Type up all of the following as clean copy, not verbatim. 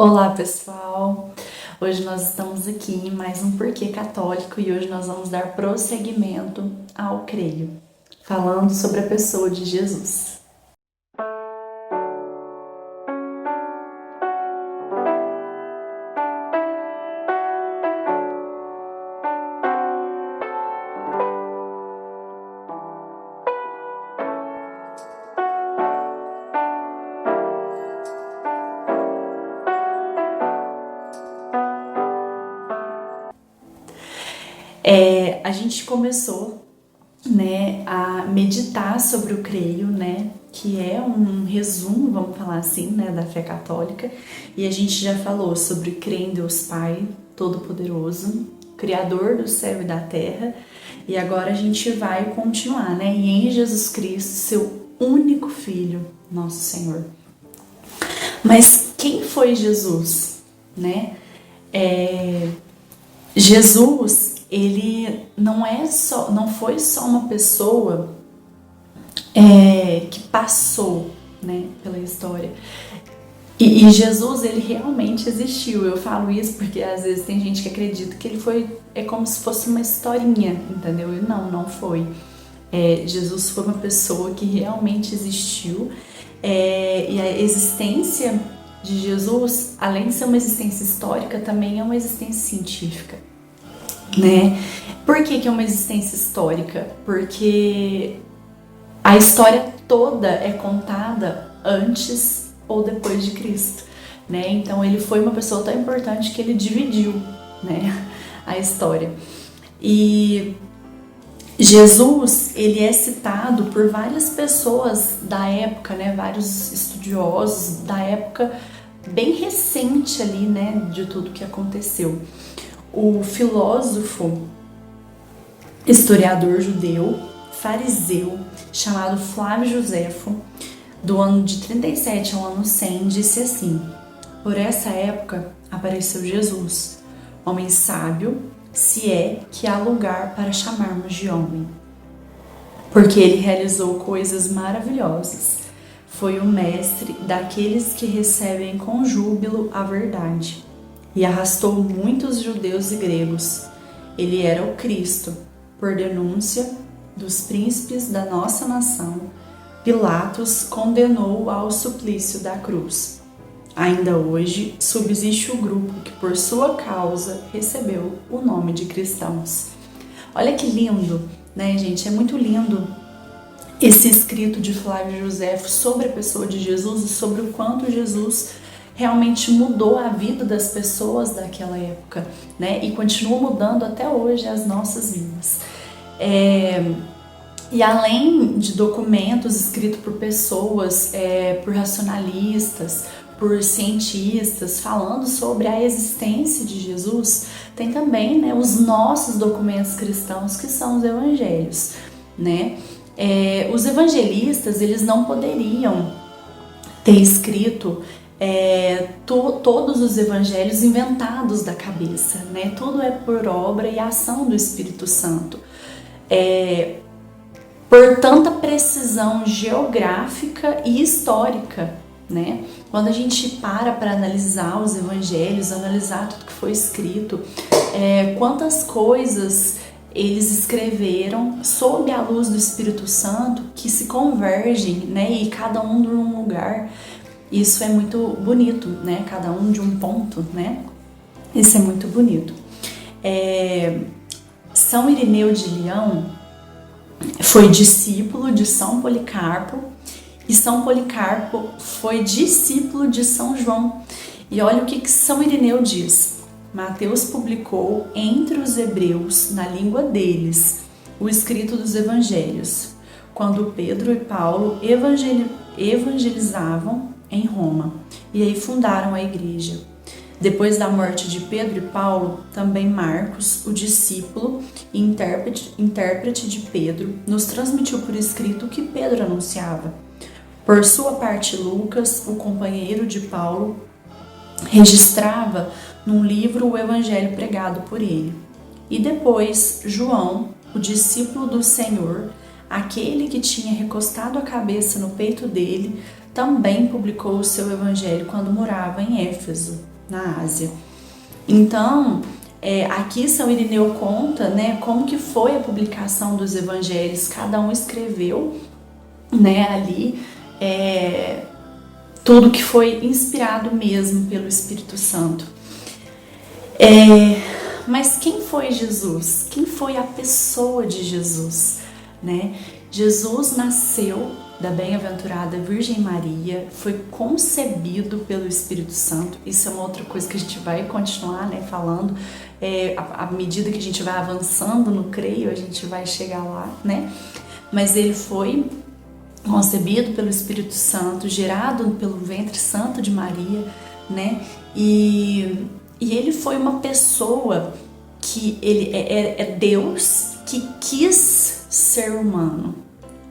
Olá, pessoal! Hoje nós estamos aqui em mais um Porquê Católico e hoje nós vamos dar prosseguimento ao Creio, falando sobre a pessoa de Jesus. A gente começou, a meditar sobre o Creio, que é um resumo, vamos falar assim, da fé católica, e a gente já falou sobre crer em Deus Pai Todo-Poderoso, Criador do céu e da terra, e agora a gente vai continuar, e em Jesus Cristo, seu único Filho, nosso Senhor. Mas quem foi Jesus, Jesus, ele não foi só uma pessoa que passou, pela história. E Jesus, ele realmente existiu. Eu falo isso porque às vezes tem gente que acredita que ele é como se fosse uma historinha, entendeu? E não foi. Jesus foi uma pessoa que realmente existiu. E a existência de Jesus, além de ser uma existência histórica, também é uma existência científica. Por que é uma existência histórica? Porque a história toda é contada antes ou depois de Cristo, Então ele foi uma pessoa tão importante que ele dividiu, a história. E Jesus, ele é citado por várias pessoas da época, vários estudiosos da época bem recente ali, de tudo que aconteceu. O filósofo, historiador judeu, fariseu, chamado Flávio Joséfo, do ano de 37 ao ano 100, disse assim: por essa época apareceu Jesus, homem sábio, se é que há lugar para chamarmos de homem, porque ele realizou coisas maravilhosas. Foi o mestre daqueles que recebem com júbilo a verdade e arrastou muitos judeus e gregos. Ele era o Cristo, por denúncia dos príncipes da nossa nação. Pilatos condenou-o ao suplício da cruz. Ainda hoje subsiste o grupo que por sua causa recebeu o nome de cristãos. Olha que lindo, gente? É muito lindo esse escrito de Flávio Joséfo sobre a pessoa de Jesus e sobre o quanto Jesus realmente mudou a vida das pessoas daquela época, e continua mudando até hoje as nossas vidas. E além de documentos escritos por pessoas, por racionalistas, por cientistas, falando sobre a existência de Jesus, tem também os nossos documentos cristãos, que são os evangelhos. Os evangelistas, eles não poderiam ter escrito todos os evangelhos inventados da cabeça, Tudo é por obra e ação do Espírito Santo. Por tanta precisão geográfica e histórica, Quando a gente para analisar os evangelhos, analisar tudo que foi escrito, quantas coisas eles escreveram sob a luz do Espírito Santo que se convergem, e cada um de um lugar. Isso é muito bonito, Cada um de um ponto, Isso é muito bonito. São Irineu de Leão foi discípulo de São Policarpo e São Policarpo foi discípulo de São João. E olha o que São Irineu diz: Mateus publicou entre os hebreus, na língua deles, o escrito dos evangelhos, quando Pedro e Paulo evangelizavam em Roma, e aí fundaram a igreja. Depois da morte de Pedro e Paulo, também Marcos, o discípulo e intérprete de Pedro, nos transmitiu por escrito o que Pedro anunciava. Por sua parte, Lucas, o companheiro de Paulo, registrava num livro o evangelho pregado por ele. E depois, João, o discípulo do Senhor, aquele que tinha recostado a cabeça no peito dele, também publicou o seu evangelho quando morava em Éfeso, na Ásia. Então, aqui São Irineu conta, né, como que foi a publicação dos evangelhos. Cada um escreveu, né, ali tudo que foi inspirado mesmo pelo Espírito Santo. Mas quem foi Jesus? Quem foi a pessoa de Jesus, né? Jesus nasceu da bem-aventurada Virgem Maria, foi concebido pelo Espírito Santo. Isso é uma outra coisa que a gente vai continuar, né, falando. À medida que a gente vai avançando no creio, a gente vai chegar lá, né? Mas ele foi concebido pelo Espírito Santo, gerado pelo ventre santo de Maria, né? E ele foi uma pessoa que ele é Deus que quis ser humano,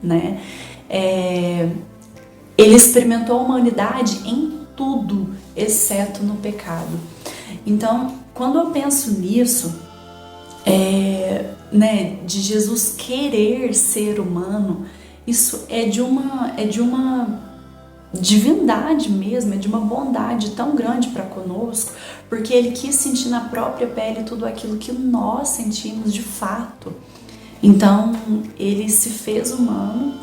né? Ele experimentou a humanidade em tudo, exceto no pecado. Então, quando eu penso nisso, né, de Jesus querer ser humano, isso é de uma divindade mesmo, é de uma bondade tão grande para conosco, porque ele quis sentir na própria pele tudo aquilo que nós sentimos de fato. Então, ele se fez humano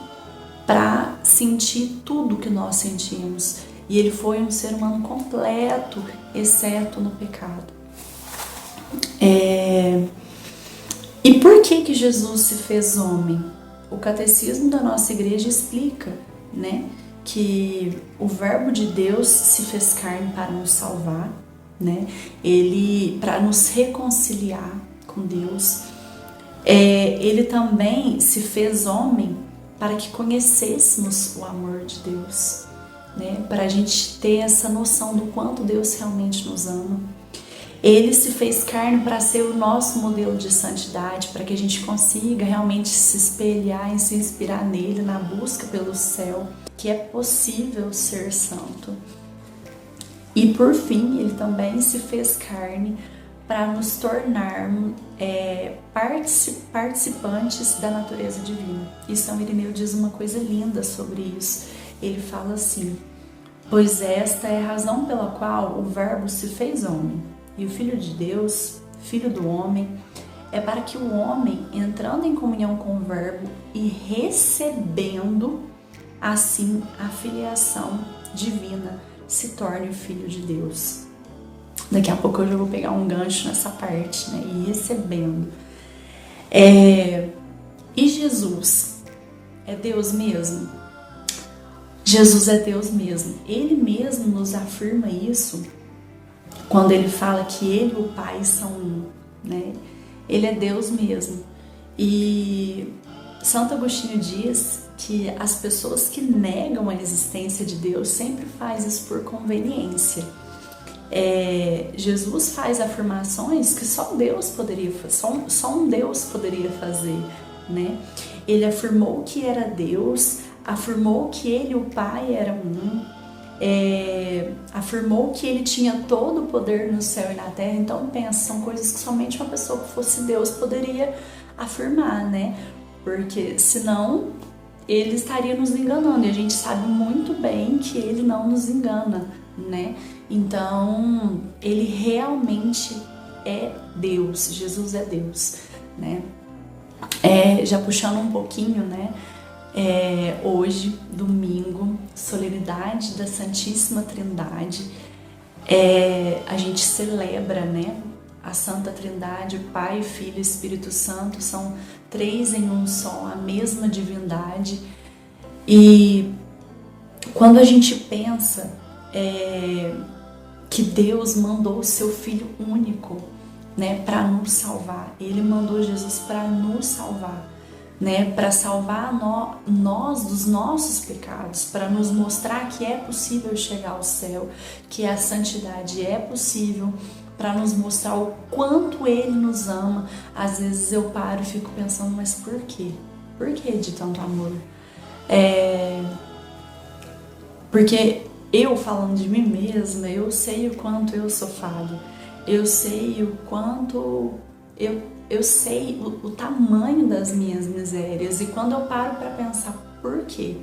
para sentir tudo que nós sentimos. E ele foi um ser humano completo, exceto no pecado. E por que Jesus se fez homem? O catecismo da nossa igreja explica, né, que o Verbo de Deus se fez carne para nos salvar, né? Ele para nos reconciliar com Deus. Ele também se fez homem para que conhecêssemos o amor de Deus, né? Para a gente ter essa noção do quanto Deus realmente nos ama. Ele se fez carne para ser o nosso modelo de santidade, para que a gente consiga realmente se espelhar e se inspirar nele na busca pelo céu, que é possível ser santo. E por fim, ele também se fez carne para nos tornarmos participantes da natureza divina. E São Irineu diz uma coisa linda sobre isso. Ele fala assim: pois esta é a razão pela qual o Verbo se fez homem, e o Filho de Deus, Filho do homem, é para que o homem, entrando em comunhão com o Verbo e recebendo assim a filiação divina, se torne o Filho de Deus. Daqui a pouco eu já vou pegar um gancho nessa parte, né? E recebendo. E Jesus é Deus mesmo? Jesus é Deus mesmo. Ele mesmo nos afirma isso quando ele fala que ele e o Pai são um, né? Ele é Deus mesmo. E Santo Agostinho diz que as pessoas que negam a existência de Deus sempre fazem isso por conveniência. Jesus faz afirmações que só Deus poderia fazer, só um Deus poderia fazer, né? Ele afirmou que era Deus, afirmou que ele e o Pai eram um, afirmou que ele tinha todo o poder no céu e na terra. Então pensa, são coisas que somente uma pessoa que fosse Deus poderia afirmar, né? Porque senão ele estaria nos enganando, e a gente sabe muito bem que ele não nos engana, né? Então, ele realmente é Deus, Jesus é Deus, né? Já puxando um pouquinho, né? Hoje, domingo, solenidade da Santíssima Trindade, a gente celebra, né? A Santa Trindade, o Pai, Filho e Espírito Santo, são três em um só, a mesma divindade. E quando a gente pensa que Deus mandou o seu Filho único, né, para nos salvar, Ele mandou Jesus para nos salvar, né, para salvar nós dos nossos pecados, para nos mostrar que é possível chegar ao céu, que a santidade é possível, para nos mostrar o quanto Ele nos ama. Às vezes eu paro e fico pensando, mas por quê? Por que de tanto amor? Porque eu, falando de mim mesma, eu sei o quanto eu sou falha, eu sei o quanto eu sei o tamanho das minhas misérias. E quando eu paro para pensar por quê?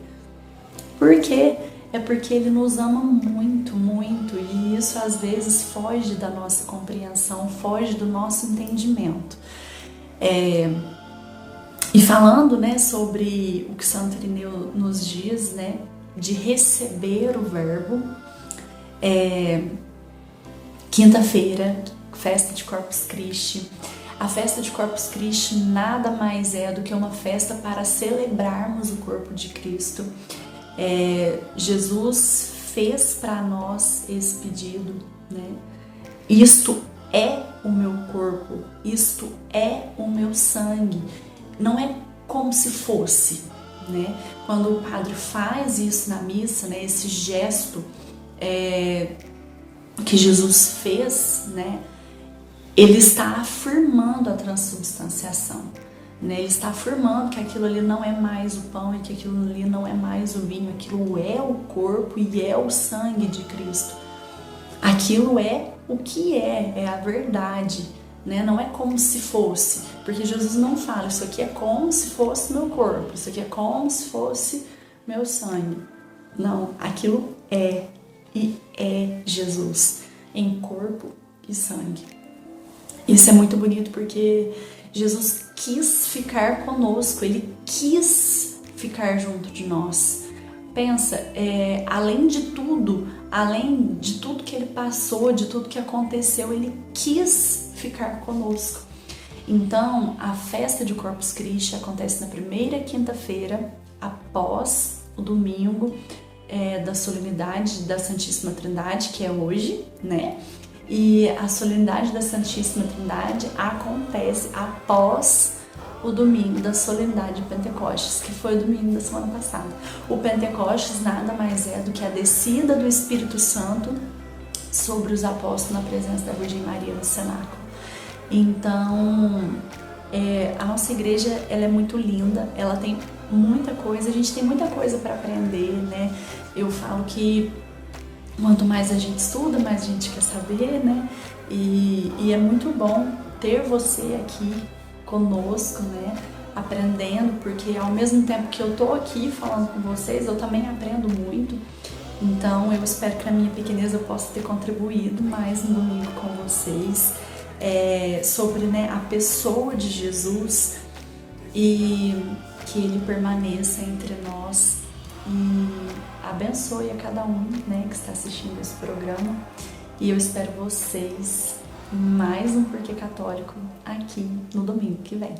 Porque é porque Ele nos ama muito, muito, e isso às vezes foge da nossa compreensão, foge do nosso entendimento. E falando, né, sobre o que Santo Irineu nos diz, né, de receber o Verbo, quinta-feira, festa de Corpus Christi. A festa de Corpus Christi nada mais é do que uma festa para celebrarmos o corpo de Cristo. Jesus fez para nós esse pedido, né? Isto é o meu corpo, isto é o meu sangue. Não é como se fosse, né? Quando o padre faz isso na missa, né? Esse gesto que Jesus fez, né? Ele está afirmando a transubstanciação, né? Ele está afirmando que aquilo ali não é mais o pão e que aquilo ali não é mais o vinho, aquilo é o corpo e é o sangue de Cristo. Aquilo é o que é a verdade, né? Não é como se fosse, porque Jesus não fala, isso aqui é como se fosse meu corpo, isso aqui é como se fosse meu sangue. Não, aquilo é e é Jesus, em corpo e sangue. Isso é muito bonito porque Jesus quis ficar conosco, Ele quis ficar junto de nós. Pensa, além de tudo que Ele passou, de tudo que aconteceu, Ele quis ficar conosco. Então, a festa de Corpus Christi acontece na primeira quinta-feira, após o domingo da solenidade da Santíssima Trindade, que é hoje, né? E a solenidade da Santíssima Trindade acontece após o domingo da solenidade de Pentecostes, que foi o domingo da semana passada. O Pentecostes nada mais é do que a descida do Espírito Santo sobre os apóstolos na presença da Virgem Maria no cenáculo. Então, a nossa igreja, ela é muito linda, ela tem muita coisa, a gente tem muita coisa para aprender, né? Eu falo que quanto mais a gente estuda, mais a gente quer saber, né? E é muito bom ter você aqui conosco, né? Aprendendo, porque ao mesmo tempo que eu tô aqui falando com vocês, eu também aprendo muito. Então eu espero que na minha pequenez eu possa ter contribuído mais no domingo com vocês sobre, né, a pessoa de Jesus e que Ele permaneça entre nós e abençoe a cada um, né, que está assistindo esse programa. E eu espero vocês mais um Porquê Católico aqui no domingo que vem.